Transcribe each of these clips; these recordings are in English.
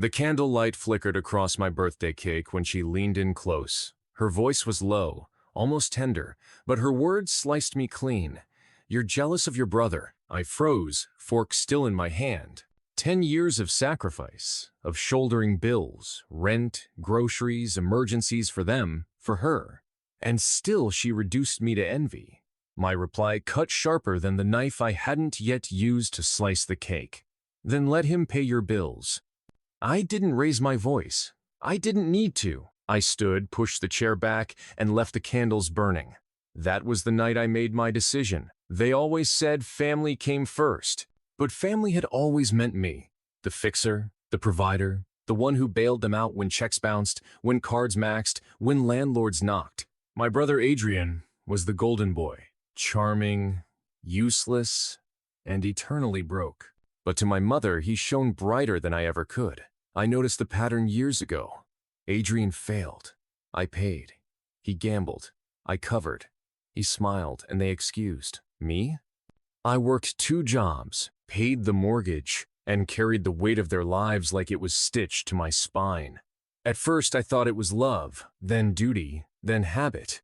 The candlelight flickered across my birthday cake when she leaned in close. Her voice was low, almost tender, but her words sliced me clean. "You're jealous of your brother." I froze, fork still in my hand. 10 years of sacrifice, of shouldering bills, rent, groceries, emergencies for them, for her. And still she reduced me to envy. My reply cut sharper than the knife I hadn't yet used to slice the cake. "Then let him pay your bills." I didn't raise my voice. I didn't need to. I stood, pushed the chair back, and left the candles burning. That was the night I made my decision. They always said family came first, but family had always meant me. The fixer, the provider, the one who bailed them out when checks bounced, when cards maxed, when landlords knocked. My brother Adrian was the golden boy, charming, useless, and eternally broke. But to my mother, he shone brighter than I ever could. I noticed the pattern years ago. Adrian failed. I paid. He gambled. I covered. He smiled, and they excused. Me? I worked 2 jobs, paid the mortgage, and carried the weight of their lives like it was stitched to my spine. At first, I thought it was love, then duty, then habit.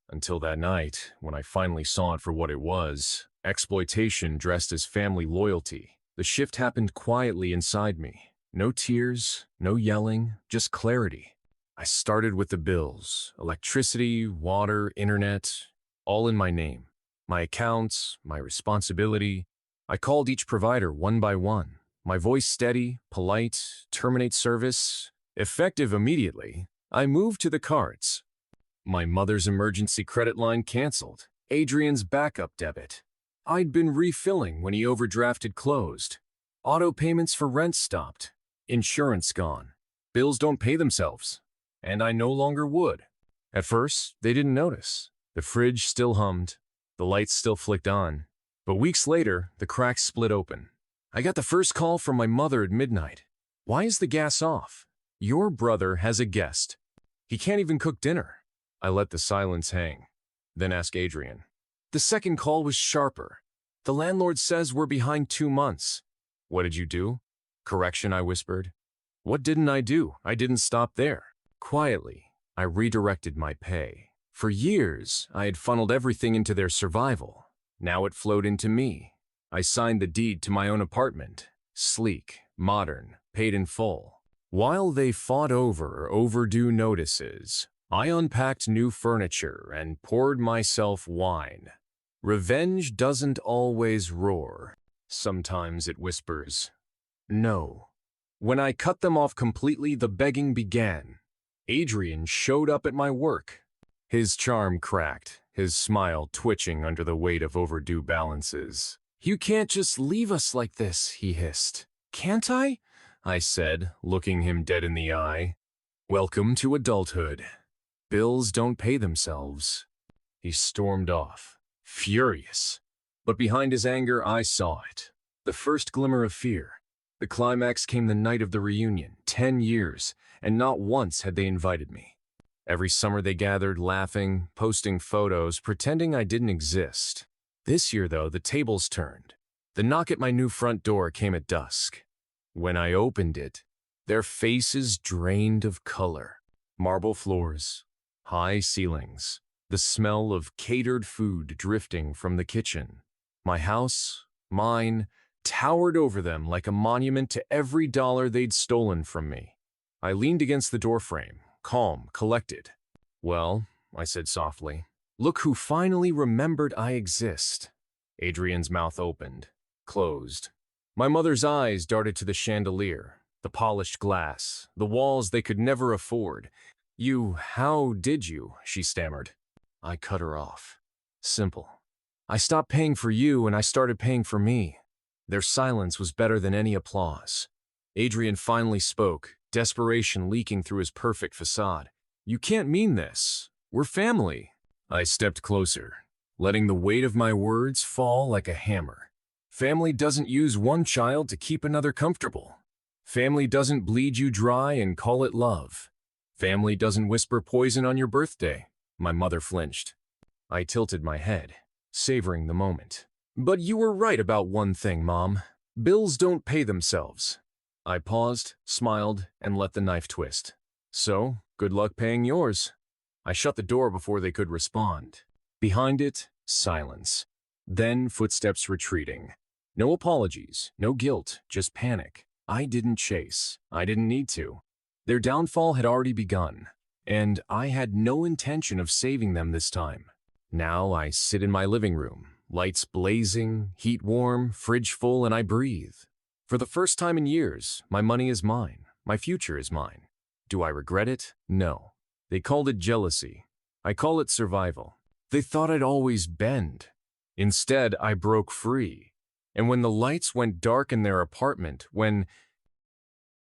Until that night, when I finally saw it for what it was, exploitation dressed as family loyalty. The shift happened quietly inside me. No tears, no yelling, just clarity. I started with the bills, electricity, water, internet, all in my name. My accounts, my responsibility. I called each provider one by one. My voice steady, polite, terminate service, effective immediately. I moved to the cards. My mother's emergency credit line canceled. Adrian's backup debit. I'd been refilling when he overdrafted closed. Auto payments for rent stopped. Insurance gone. Bills don't pay themselves. And I no longer would. At first, they didn't notice. The fridge still hummed. The lights still flicked on. But weeks later, the cracks split open. I got the first call from my mother at midnight. "Why is the gas off? Your brother has a guest. He can't even cook dinner." I let the silence hang, then asked Adrian. The second call was sharper. "The landlord says we're behind 2 months. What did you do?" "Correction," I whispered. What didn't I do? I didn't stop there. Quietly, I redirected my pay. For years, I had funneled everything into their survival. Now it flowed into me. I signed the deed to my own apartment. Sleek, modern, paid in full. While they fought over overdue notices, I unpacked new furniture and poured myself wine. Revenge doesn't always roar. Sometimes it whispers, "No." When I cut them off completely, the begging began. Adrian showed up at my work. His charm cracked, his smile twitching under the weight of overdue balances. "You can't just leave us like this," he hissed. "Can't I?" I said, looking him dead in the eye. "Welcome to adulthood. Bills don't pay themselves." He stormed off, furious. But behind his anger, I saw it. The first glimmer of fear. The climax came the night of the reunion, 10 years, and not once had they invited me. Every summer they gathered, laughing, posting photos, pretending I didn't exist. This year, though, the tables turned. The knock at my new front door came at dusk. When I opened it, their faces drained of color. Marble floors, high ceilings, the smell of catered food drifting from the kitchen. My house, mine, towered over them like a monument to every dollar they'd stolen from me. I leaned against the doorframe, calm, collected. "Well," I said softly, "look who finally remembered I exist." Adrian's mouth opened, closed. My mother's eyes darted to the chandelier, the polished glass, the walls they could never afford. How did you?" she stammered. I cut her off. Simple. I stopped paying for you and I started paying for me. Their silence was better than any applause. Adrian finally spoke, desperation leaking through his perfect facade. "You can't mean this. We're family." I stepped closer, letting the weight of my words fall like a hammer. Family doesn't use one child to keep another comfortable. Family doesn't bleed you dry and call it love. Family doesn't whisper poison on your birthday. My mother flinched. I tilted my head, savoring the moment. "But you were right about one thing, Mom. Bills don't pay themselves." I paused, smiled, and let the knife twist. So, good luck paying yours. I shut the door before they could respond. Behind it, silence. Then footsteps retreating. No apologies, no guilt, just panic. I didn't chase. I didn't need to. Their downfall had already begun, and I had no intention of saving them this time. Now I sit in my living room, lights blazing, heat warm, fridge full, and I breathe. For the first time in years, my money is mine. My future is mine. Do I regret it? No. They called it jealousy. I call it survival. They thought I'd always bend. Instead, I broke free. And when the lights went dark in their apartment, when